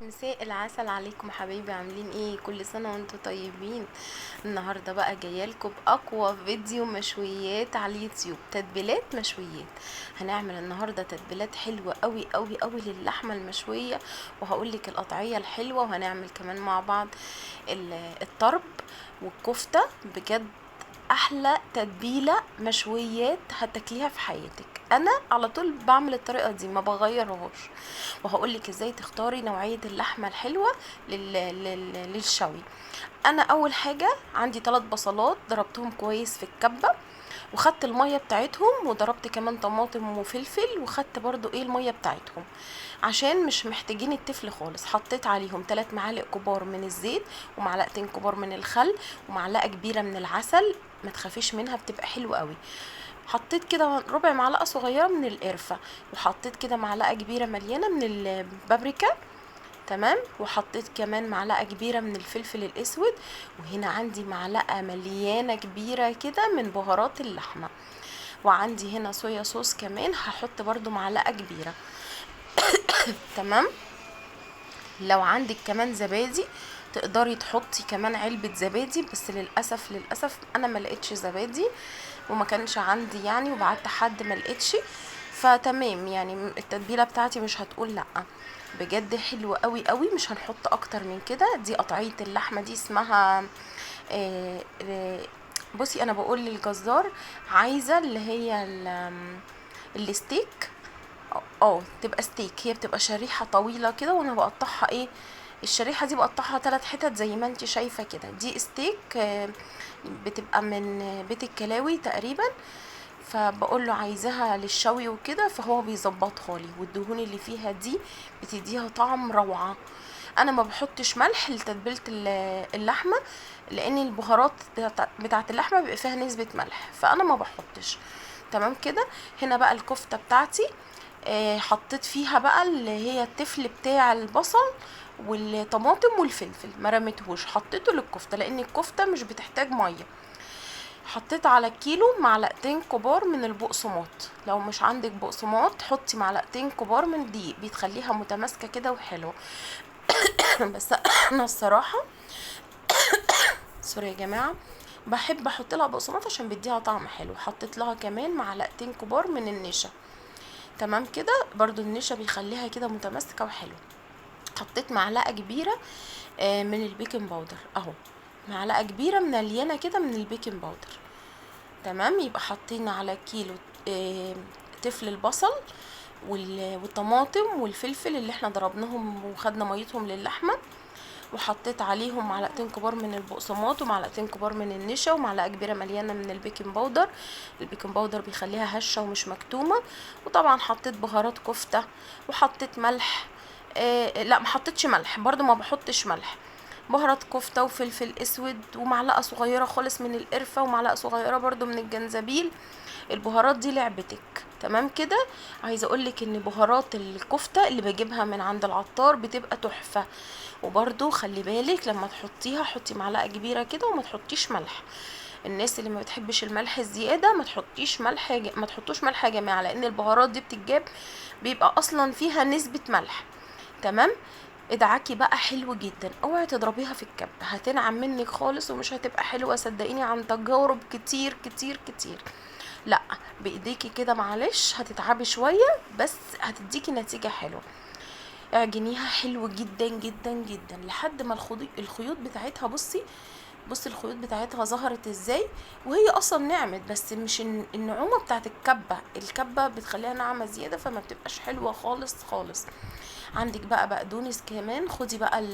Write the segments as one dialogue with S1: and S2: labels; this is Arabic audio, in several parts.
S1: مساء العسل عليكم حبايبي، عاملين ايه؟ كل سنة وانتم طيبين. النهاردة بقى جايالكم بأقوى فيديو مشويات على اليوتيوب، تتبيلات مشويات. هنعمل النهاردة تتبيلات حلوة قوي قوي قوي للحمة المشوية، وهقولك القطعية الحلوة، وهنعمل كمان مع بعض الطرب والكفتة. بجد احلى تتبيله مشويات هتاكليها في حياتك. انا على طول بعمل الطريقه دي، ما بغيرهاش. وهقولك ازاي تختاري نوعيه اللحمه الحلوه للشوي. انا اول حاجه عندي 3 بصلات ضربتهم كويس في الكبه، وخدت الميه بتاعتهم، وضربت كمان طماطم وفلفل، وخدت برضو الميه بتاعتهم عشان مش محتاجين التفل خالص. حطيت عليهم 3 معالق كبار من الزيت، ومعلقتين كبار من الخل، ومعلقه كبيره من العسل. ما تخافيش منها، بتبقى حلوه قوي. حطيت كده ربع معلقه صغيره من القرفه، وحطيت كده معلقه كبيره مليانه من البابريكا. تمام. وحطيت كمان معلقه كبيره من الفلفل الاسود، وهنا عندي معلقه مليانه كبيره كده من بهارات اللحمه، وعندي هنا صويا صوص كمان هحط برضو معلقه كبيره. تمام. لو عندك كمان زبادي تقدري تحطي كمان علبة زبادي، بس للأسف أنا ما لقيتش زبادي، وما كانش عندي يعني، وبعت حد ما لقيتش. فتمام يعني، التتبيلة بتاعتي مش هتقول لأ. بجد حلوة قوي قوي، مش هنحط اكتر من كده. دي قطعية اللحمة دي اسمها آه، آه، بصي انا بقول للجزار عايزة اللي هي الستيك. تبقى ستيك، هي بتبقى شريحة طويلة كده، وانا بقطعها الشريحة دي بقطعها 3 حتت زي ما انت شايفة كده. دي ستيك، بتبقى من بيت الكلاوي تقريبا. فبقول له عايزاها للشوي وكده، فهو بيظبطها لي، والدهون اللي فيها دي بتديها طعم روعة. انا ما بحطش ملح لتتبيلة اللحمة، لان البهارات بتاعت اللحمة بيبقى فيها نسبة ملح، فانا ما بحطش. تمام كده. هنا بقى الكفتة بتاعتي، حطيت فيها بقى اللي هي التفل بتاع البصل والطماطم والفلفل، ما رميتهوش، حطيته للكفته لان الكفته مش بتحتاج ميه. حطيت على الكيلو معلقتين كبار من البقسماط. لو مش عندك بقسماط حطي معلقتين كبار من الدقيق، بتخليها متماسكه كده وحلوه. بس انا الصراحه، سوري يا جماعه، بحب احط لها بقسماط عشان بيديها طعم حلو. حطيت لها كمان معلقتين كبار من النشا. تمام كده، برضو النشا بيخليها كده متماسكه وحلوه. حطيت معلقه كبيره من البيكنج باودر اهو، معلقه كبيره مليانه كده من البيكنج باودر. تمام. يبقى حطينا على كيلو تفل البصل والطماطم والفلفل اللي احنا ضربناهم وخدنا ميتهم للحمه، وحطيت عليهم معلقتين كبار من البقسماط، ومعلقتين كبار من النشا، ومعلقه كبيره مليانه من البيكنج باودر. البيكنج باودر بيخليها هشه ومش مكتومه. وطبعا حطيت بهارات كفته، وحطيت ملح. لا، ما حطيتش ملح، برضو ما بحطش ملح. بهارات كفته وفلفل اسود، ومعلقه صغيره خالص من القرفه، ومعلقه صغيره برضو من الجنزبيل. البهارات دي لعبتك. تمام كده. عايزه اقولك ان بهارات الكفته اللي بجيبها من عند العطار بتبقى تحفه. وبرضو خلي بالك لما تحطيها، حطي معلقه كبيره كده، وما تحطيش ملح. الناس اللي ما بتحبش الملح الزياده ما تحطوش ملح يا جماعه، لان البهارات دي بتتجاب بيبقى اصلا فيها نسبه ملح. تمام. ادعكي بقى حلو جدا، اوعي تضربيها في الكب، هتنعم منك خالص ومش هتبقى حلوه، صدقيني عن تجارب كتير كتير كتير. لا، بايديكي كده معلش هتتعبي شويه، بس هتديكي نتيجه حلوه. اعجنيها حلو جدا جدا جدا لحد ما الخيوط بتاعتها، بصي الخيوط بتاعتها ظهرت ازاي. وهي اصلا نعمت، بس مش النعومه بتاعت الكبه بتخليها ناعمه زياده، فما بتبقاش حلوه خالص خالص. عندك بقى بقدونس كمان، خدي بقى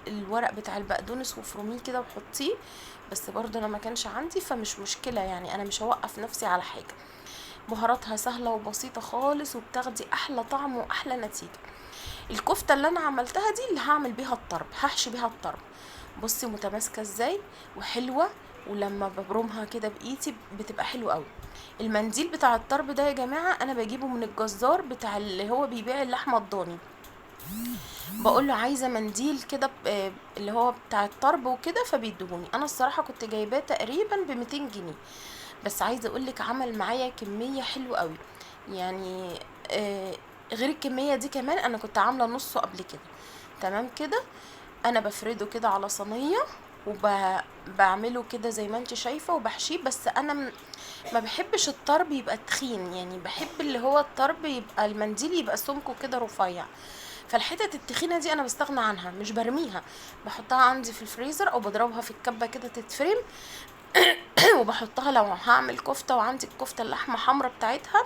S1: الورق بتاع البقدونس وفرميه كده وحطيه. بس برضه انا ما كانش عندي، فمش مشكله يعني، انا مش هوقف نفسي على حاجه. بهاراتها سهله وبسيطه خالص، وبتاخدي احلى طعم واحلى نتيجه. الكفته اللي انا عملتها دي اللي هعمل بيها الطرب، هحشي بيها الطرب. بصي متماسكه ازاي وحلوه، ولما ببرمها كده بايدي بتبقى حلوه قوي. المنديل بتاع الطرب ده يا جماعه انا بجيبه من الجزار بتاع اللي هو بيبيع اللحمه الضاني. بقول له عايزه منديل كده اللي هو بتاع الطرب وكده، فبيدهوني. انا الصراحه كنت جايباه تقريبا ب200 جنيه، بس عايزه اقولك عمل معايا كميه حلوه قوي يعني. غير الكميه دي كمان انا كنت عامله نصه قبل كده. تمام كده. انا بفرده كده على صينيه وبعمله كده زي ما انت شايفه وبحشيه، بس انا ما بحبش الطرب يبقى تخين، يعني بحب اللي هو الطرب يبقى المنديل يبقى سمكه كده رفيع. فالحتت التخينه دي انا بستغنى عنها، مش برميها، بحطها عندي في الفريزر او بضربها في الكبه كده تتفرم وبحطها لو هعمل كفته وعندي الكفته اللحمه حمرا بتاعتها،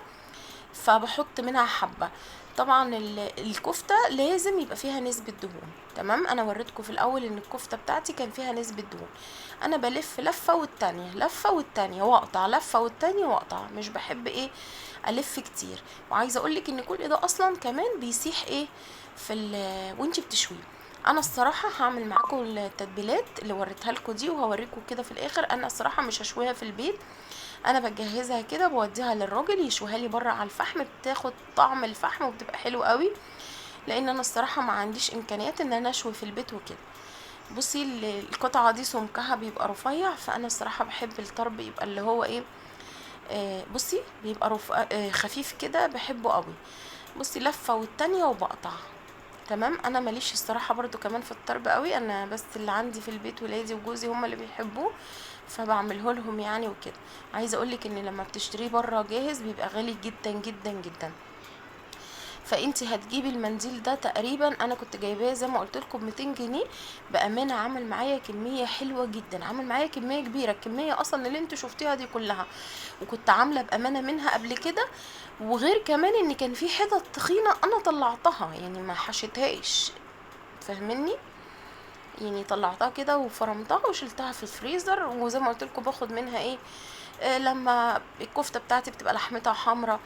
S1: فبحط منها حبه. طبعا الكفته لازم يبقى فيها نسبه دهون. تمام، انا وريتكم في الاول ان الكفته بتاعتي كان فيها نسبه دهون. انا بلف لفه والتانية، لفه والتانية واقطع، لفه والتانية واقطع، مش بحب ايه الف كتير. وعايزه اقولك ان كل ده اصلا كمان بيسيح ايه في وانتي بتشويه. انا الصراحه هعمل معاكم التتبيلات اللي وريتها لكم دي وهوريكم كده في الاخر. انا الصراحه مش هشويها في البيت، انا بجهزها كده بوديها للراجل يشويها لي بره على الفحم، بتاخد طعم الفحم وبتبقى حلو قوي، لان انا الصراحه ما عنديش امكانيات ان انا اشوي في البيت وكده. بصي القطعه دي سمكها بيبقى رفيع، فانا الصراحه بحب الطرب يبقى اللي هو ايه، بصي بيبقى خفيف كده، بحبه قوي. بصي لفه والتانية وبقطع. تمام، انا ماليش الصراحه برضو كمان في الطرب قوي، انا بس اللي عندي في البيت ولادي وجوزي هم اللي بيحبوه، فبعمله لهم يعني وكده. عايزه اقولك ان لما بتشتريه بره جاهز بيبقى غالي جدا جدا جدا. فانتي هتجيبي المنديل ده تقريبا، انا كنت جايباه زي ما قلت لكم 200 جنيه، بامانه عمل معايا كميه حلوه جدا، عمل معايا كميه كبيره، الكميه اصلا اللي انتوا شفتيها دي كلها، وكنت عامله بامانه منها قبل كده. وغير كمان ان كان في حتت تخينه انا طلعتها، يعني ما حشيتهاش، فاهمني؟ يعني طلعتها كده وفرمتها وشلتها في الفريزر، وزي ما قلت لكم باخد منها ايه، لما الكفته بتاعتي بتبقى لحمتها حمرا.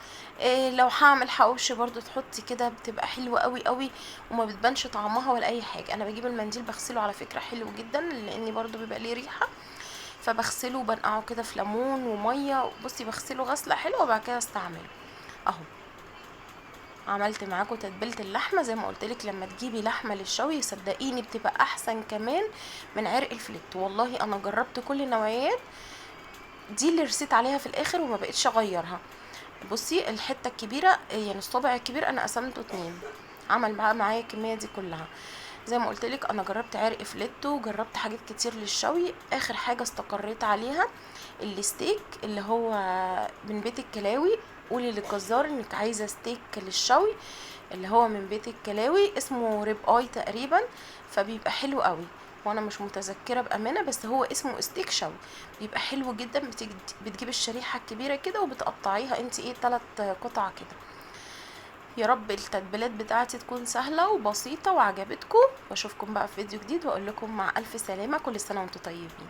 S1: لو هعمل حواوشي برضو تحطي كده بتبقى حلوه قوي قوي، وما بتبانش طعمها ولا اي حاجه. انا بجيب المنديل بغسله على فكره حلو جدا، لاني برضو بيبقى ليه ريحه، فبغسله وبنقعه كده في ليمون وميه. بصي بغسله غسله حلوه وبعد كده استعمله. اهو عملت معاكم تتبيله اللحمه زي ما قلت لك، لما تجيبي لحمه للشوي صدقيني بتبقى احسن كمان من عرق الفليت. والله انا جربت كل النوعيات دي اللي رسيت عليها في الاخر وما بقتش اغيرها. بصي الحته الكبيره يعني الصابع الكبير انا قسمته 2، عمل بقى معايا الكميه دي كلها. زي ما قلت لك انا جربت عرق فليتو وجربت حاجات كتير للشوي، اخر حاجه استقريت عليها الستيك اللي هو من بيت الكلاوي. قولي للجزار انك عايزه ستيك للشوي اللي هو من بيت الكلاوي، اسمه ريب اي تقريبا، فبيبقى حلو قوي، وانا مش متذكره بامانه، بس هو اسمه ستيك شوي، بيبقى حلو جدا. بتجيب الشريحه الكبيره كده وبتقطعيها انت ايه 3 قطع كده. يا رب التتبيلات بتاعتي تكون سهله وبسيطه وعجبتكم، واشوفكم بقى في فيديو جديد واقول لكم مع الف سلامه، كل سنه وانتم طيبين.